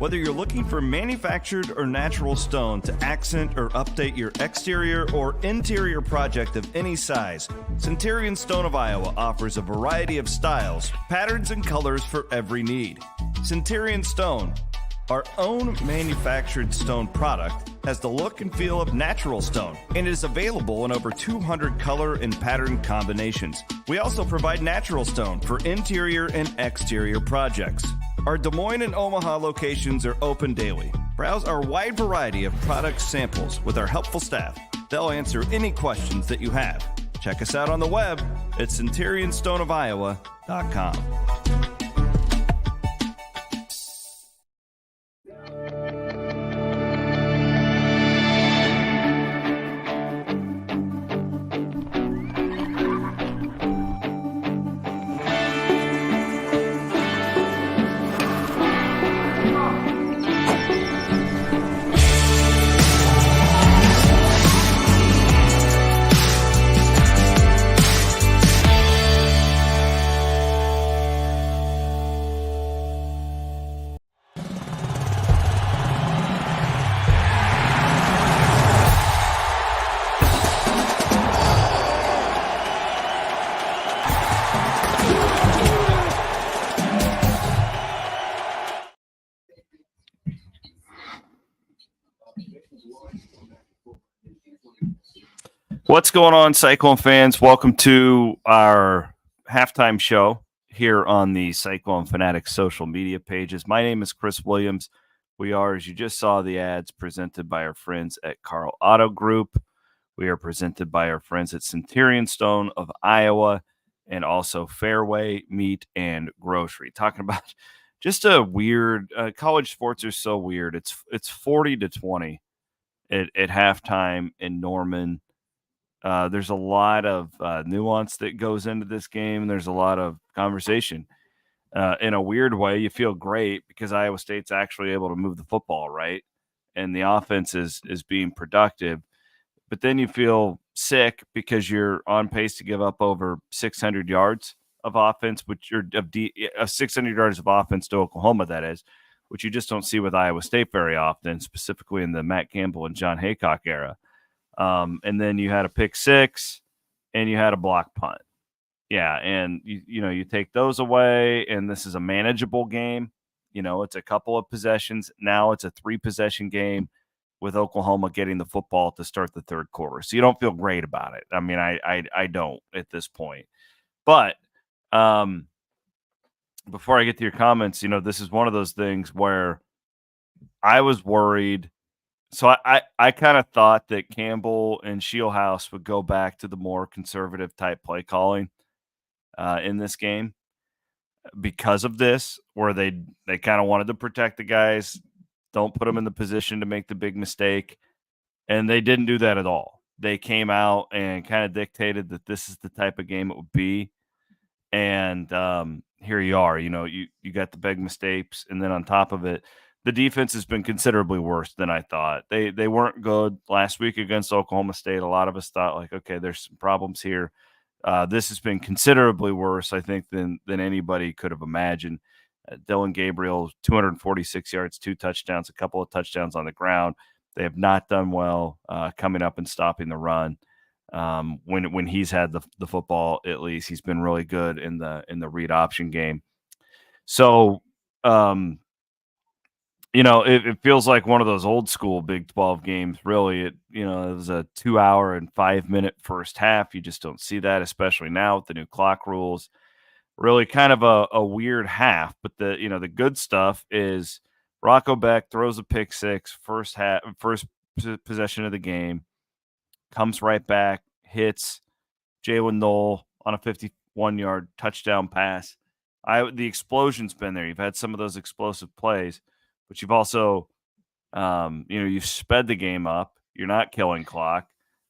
Whether you're looking for manufactured or natural stone to accent or update your exterior or interior project of any size, Centurion Stone of Iowa offers a variety of styles, patterns, and colors for every need. Centurion Stone, our own manufactured stone product, has the look and feel of natural stone and is available in over 200 color and pattern combinations. We also provide natural stone for interior and exterior projects. Our Des Moines and Omaha locations are open daily. Browse our wide variety of product samples with our helpful staff. They'll answer any questions that you have. Check us out on the web at centurionstoneofiowa.com. What's going on, Cyclone fans? Welcome to our halftime show here on the Cyclone Fanatics social media pages. My name is Chris Williams. We are, as you just saw the ads, presented by our friends at Carl Auto Group. We are presented by our friends at Centurion Stone of Iowa and also Fairway Meat and Grocery. Talking about just a weird college sports are so weird. It's 40-20 at halftime in Norman. There's a lot of nuance that goes into this game. There's a lot of conversation. In a weird way, you feel great because Iowa State's actually able to move the football, right? And the offense is being productive. But then you feel sick because you're on pace to give up over 600 yards of offense, which you're 600 yards of offense to Oklahoma, that is, which you just don't see with Iowa State very often, specifically in the Matt Campbell and John Haycock era. And then you had a pick six and you had a block punt. Yeah. And you take those away and this is a manageable game. It's a couple of possessions. Now it's a 3-possession game with Oklahoma getting the football to start the third quarter. So you don't feel great about it. I mean, I don't at this point, but, before I get to your comments, this is one of those things where I was worried. So I kind of thought that Campbell and Shieldhouse would go back to the more conservative type play calling in this game because of this, where they kind of wanted to protect the guys, don't put them in the position to make the big mistake, and they didn't do that at all. They came out and kind of dictated that this is the type of game it would be, and here you are. You got the big mistakes, and then on top of it, the defense has been considerably worse than I thought. They weren't good last week against Oklahoma State. A lot of us thought, like, okay, there's some problems here. This has been considerably worse, I think, than anybody could have imagined. Dylan Gabriel, 246 yards, 2 touchdowns, a couple of touchdowns on the ground. They have not done well coming up and stopping the run. When he's had the football, at least he's been really good in the read option game. So, it feels like one of those old school Big 12 games, really. It was a 2-hour and 5-minute first half. You just don't see that, especially now with the new clock rules. Really kind of a weird half. But the good stuff is Rocco Beck throws a pick six, first possession of the game, comes right back, hits Jalen Knoll on a 51-yard touchdown pass. The explosion's been there. You've had some of those explosive plays. But you've also, you've sped the game up. You're not killing clock.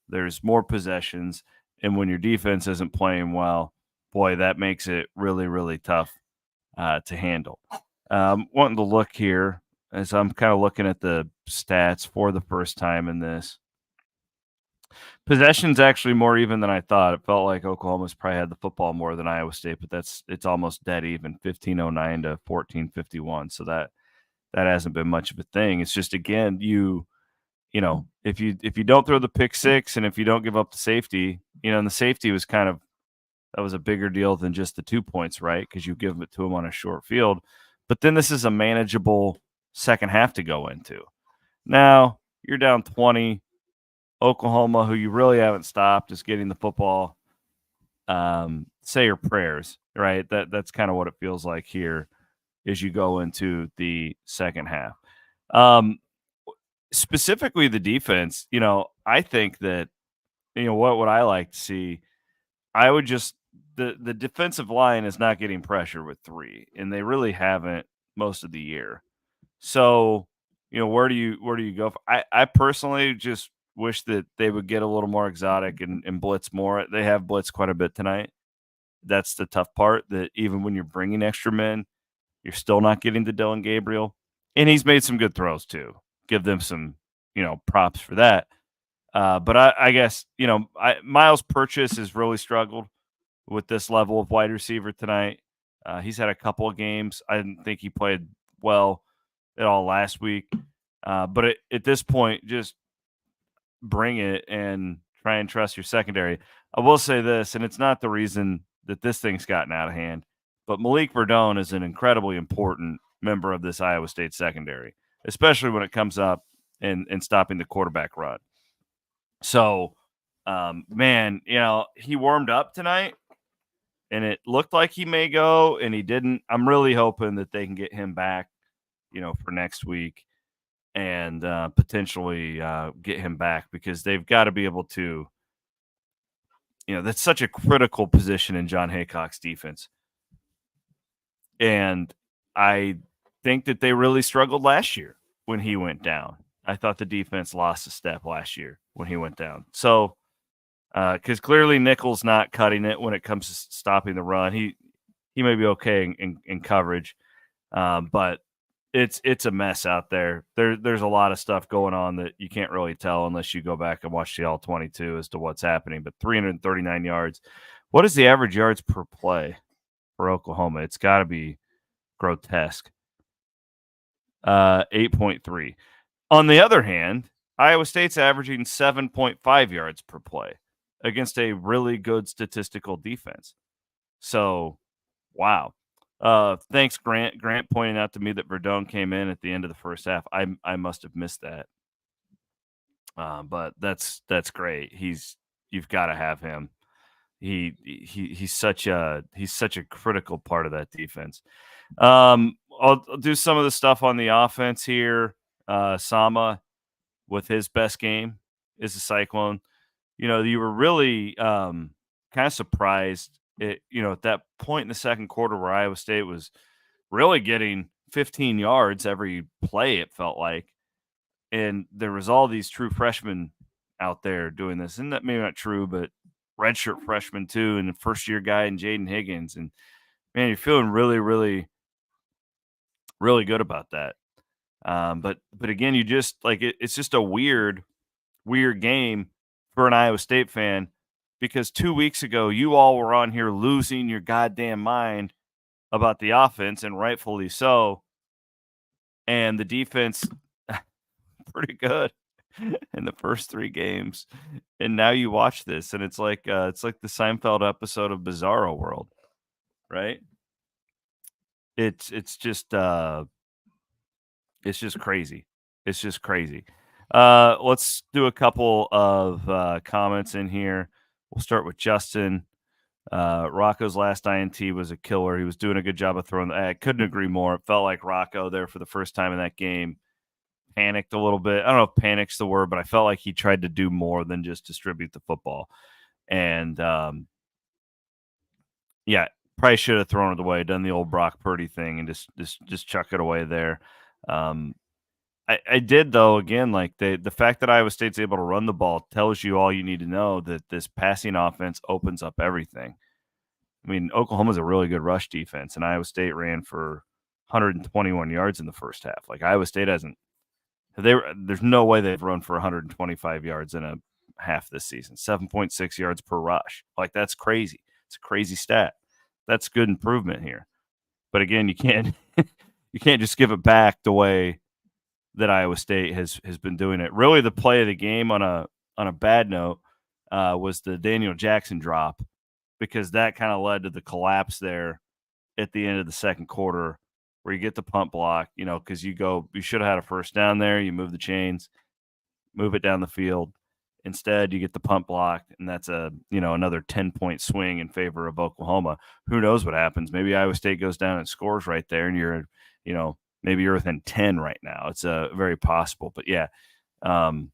There's more possessions. And when your defense isn't playing well, boy, that makes it really, really tough to handle. Wanting to look here as I'm kind of looking at the stats for the first time in this. Possession's actually more even than I thought. It felt like Oklahoma's probably had the football more than Iowa State, but it's almost dead even, 1509 to 1451. So that hasn't been much of a thing. It's just again, if you don't throw the pick six and if you don't give up the safety, and the safety was that was a bigger deal than just the 2 points, right? Because you give it to them on a short field. But then this is a manageable second half to go into. Now you're down 20. Oklahoma, who you really haven't stopped, is getting the football. Say your prayers, right? That's kind of what it feels like here as you go into the second half. Specifically the defense, I think that, what would I like to see? I would just the defensive line is not getting pressure with 3, and they really haven't most of the year. So, where do you go? I personally just wish that they would get a little more exotic and blitz more. They have blitzed quite a bit tonight. That's the tough part, that even when you're bringing extra men, you're still not getting to Dylan Gabriel. And he's made some good throws too. Give them some, props for that. But I guess, Miles Purchase has really struggled with this level of wide receiver tonight. He's had a couple of games. I didn't think he played well at all last week. But at this point, just bring it and try and trust your secondary. I will say this, and it's not the reason that this thing's gotten out of hand, but Malik Verdone is an incredibly important member of this Iowa State secondary, especially when it comes up and stopping the quarterback run. So, man, he warmed up tonight, and it looked like he may go, and he didn't. I'm really hoping that they can get him back, for next week and potentially get him back, because they've got to be able to, that's such a critical position in John Haycock's defense. And I think that they really struggled last year when he went down. I thought the defense lost a step last year when he went down. So, because clearly Nichols not cutting it when it comes to stopping the run. He may be okay in coverage, but it's a mess out there. There's a lot of stuff going on that you can't really tell unless you go back and watch the all-22 as to what's happening. But 339 yards. What is the average yards per play for Oklahoma? It's got to be grotesque. 8.3. On the other hand, Iowa State's averaging 7.5 yards per play against a really good statistical defense. So, wow. Thanks, Grant. Grant pointing out to me that Verdone came in at the end of the first half. I must have missed that. But that's great. You've got to have him. He's such a critical part of that defense. I'll do some of the stuff on the offense here. Sama, with his best game, is a Cyclone. You were really kind of surprised at that point in the second quarter where Iowa State was really getting 15 yards every play, it felt like. And there was all these true freshmen out there doing this. And that maybe not true, but redshirt freshmen too, and the first-year guy in Jaden Higgins. And, man, you're feeling really, really, really good about that. But again, you just like it's just a weird game for an Iowa State fan, because 2 weeks ago you all were on here losing your goddamn mind about the offense, and rightfully so. And the defense pretty good in the first 3 games. And now you watch this and it's like the Seinfeld episode of Bizarro World, right? It's just crazy. It's just crazy. Let's do a couple of comments in here. We'll start with Justin. Rocco's last INT was a killer. He was doing a good job of throwing. I couldn't agree more. It felt like Rocco there for the first time in that game panicked a little bit. I don't know if panic's the word, but I felt like he tried to do more than just distribute the football. And yeah, probably should have thrown it away, done the old Brock Purdy thing, and just chuck it away there. I did, though. Again, like the fact that Iowa State's able to run the ball tells you all you need to know, that this passing offense opens up everything. I mean, Oklahoma's a really good rush defense, and Iowa State ran for 121 yards in the first half. Like, Iowa State hasn't. There's no way they've run for 125 yards in a half this season, 7.6 yards per rush. Like, that's crazy. It's a crazy stat. That's good improvement here. But again, you can't you can't just give it back the way that Iowa State has been doing it. Really, the play of the game on a bad note was the Daniel Jackson drop, because that kind of led to the collapse there at the end of the second quarter, where you get the punt block, because you should have had a first down there. You move the chains, move it down the field. Instead, you get the punt block, and that's another 10-point swing in favor of Oklahoma. Who knows what happens? Maybe Iowa State goes down and scores right there, and maybe you're within 10 right now. It's very possible. But yeah, I'll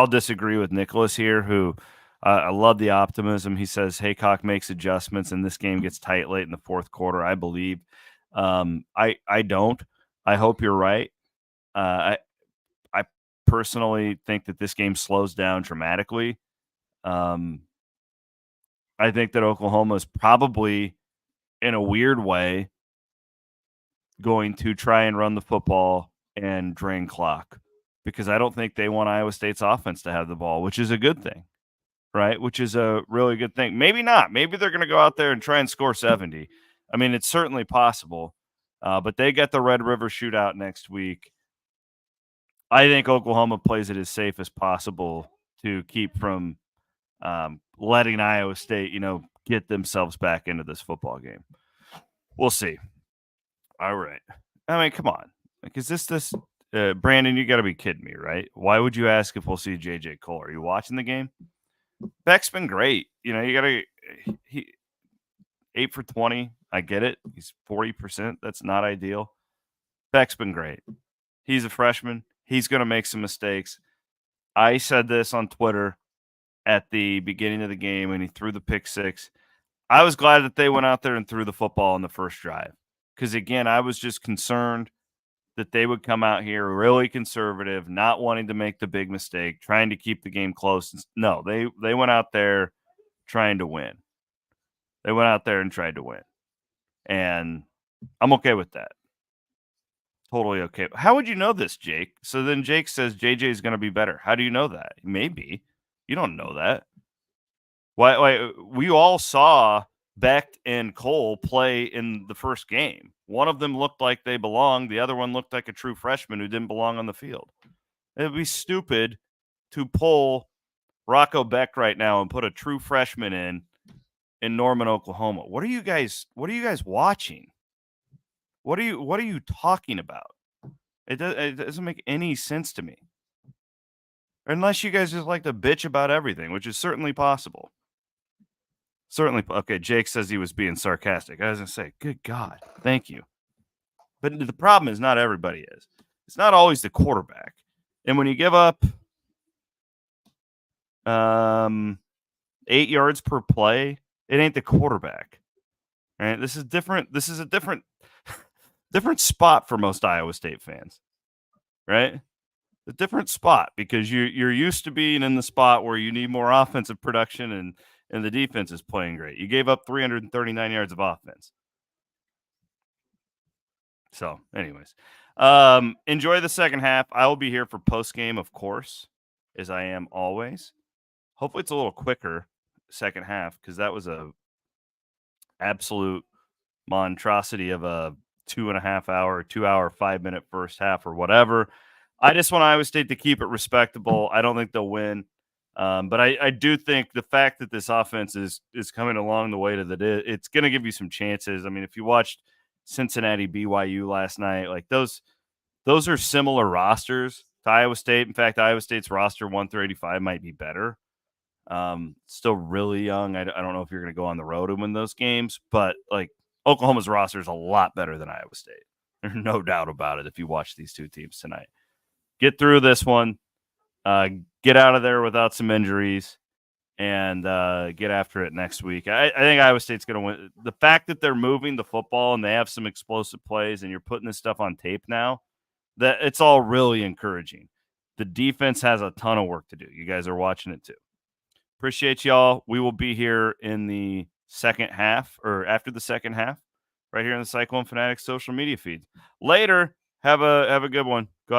disagree with Nicholas here, who I love the optimism. He says Haycock makes adjustments and this game gets tight late in the fourth quarter. I believe. I don't. I hope you're right. I personally think that this game slows down dramatically. I think that Oklahoma is probably, in a weird way, going to try and run the football and drain clock, because I don't think they want Iowa State's offense to have the ball, which is a good thing, right? Which is a really good thing. Maybe not. Maybe they're going to go out there and try and score 70. I mean, it's certainly possible, but they get the Red River Shootout next week. I think Oklahoma plays it as safe as possible to keep from letting Iowa State, get themselves back into this football game. We'll see. All right. I mean, come on. Like, is this Brandon, you got to be kidding me, right? Why would you ask if we'll see J.J. Cole? Are you watching the game? Beck's been great. You got to – he 8 for 20. I get it. He's 40%. That's not ideal. Beck's been great. He's a freshman. He's going to make some mistakes. I said this on Twitter at the beginning of the game, and he threw the pick six. I was glad that they went out there and threw the football on the first drive, because, again, I was just concerned that they would come out here really conservative, not wanting to make the big mistake, trying to keep the game close. No, they went out there trying to win. They went out there and tried to win. And I'm okay with that. Totally okay. How would you know this, Jake? So then Jake says JJ is going to be better. How do you know that? Maybe. You don't know that. Why? We all saw Beck and Cole play in the first game. One of them looked like they belonged. The other one looked like a true freshman who didn't belong on the field. It would be stupid to pull Rocco Beck right now and put a true freshman in Norman, Oklahoma. What are you guys watching? What are you talking about? It doesn't make any sense to me. Unless you guys just like to bitch about everything, which is certainly possible. Certainly. Okay, Jake says he was being sarcastic. I was going to say, good God, thank you. But the problem is not everybody is. It's not always the quarterback. And when you give up 8 yards per play, it ain't the quarterback. Right? This is different. This is a different spot for most Iowa State fans. Right? A different spot, because you're used to being in the spot where you need more offensive production and the defense is playing great. You gave up 339 yards of offense. So, anyways, enjoy the second half. I will be here for post game, of course, as I am always. Hopefully, it's a little quicker second half, because that was a absolute monstrosity of a 2.5 hour, 2 hour, 5-minute first half or whatever. I just want Iowa State to keep it respectable. I don't think they'll win. But I do think the fact that this offense is coming along the way it's going to give you some chances. I mean, if you watched Cincinnati BYU last night, like those are similar rosters to Iowa State. In fact, Iowa State's roster 135 might be better. Still really young. I don't know if you're going to go on the road and win those games, but like Oklahoma's roster is a lot better than Iowa State. There's no doubt about it if you watch these two teams tonight. Get through this one. Get out of there without some injuries, and get after it next week. I think Iowa State's going to win. The fact that they're moving the football and they have some explosive plays, and you're putting this stuff on tape now, that it's all really encouraging. The defense has a ton of work to do. You guys are watching it too. Appreciate y'all. We will be here in the second half, or after the second half, right here in the Cyclone Fanatics social media feeds. Later. Have a good one. Go have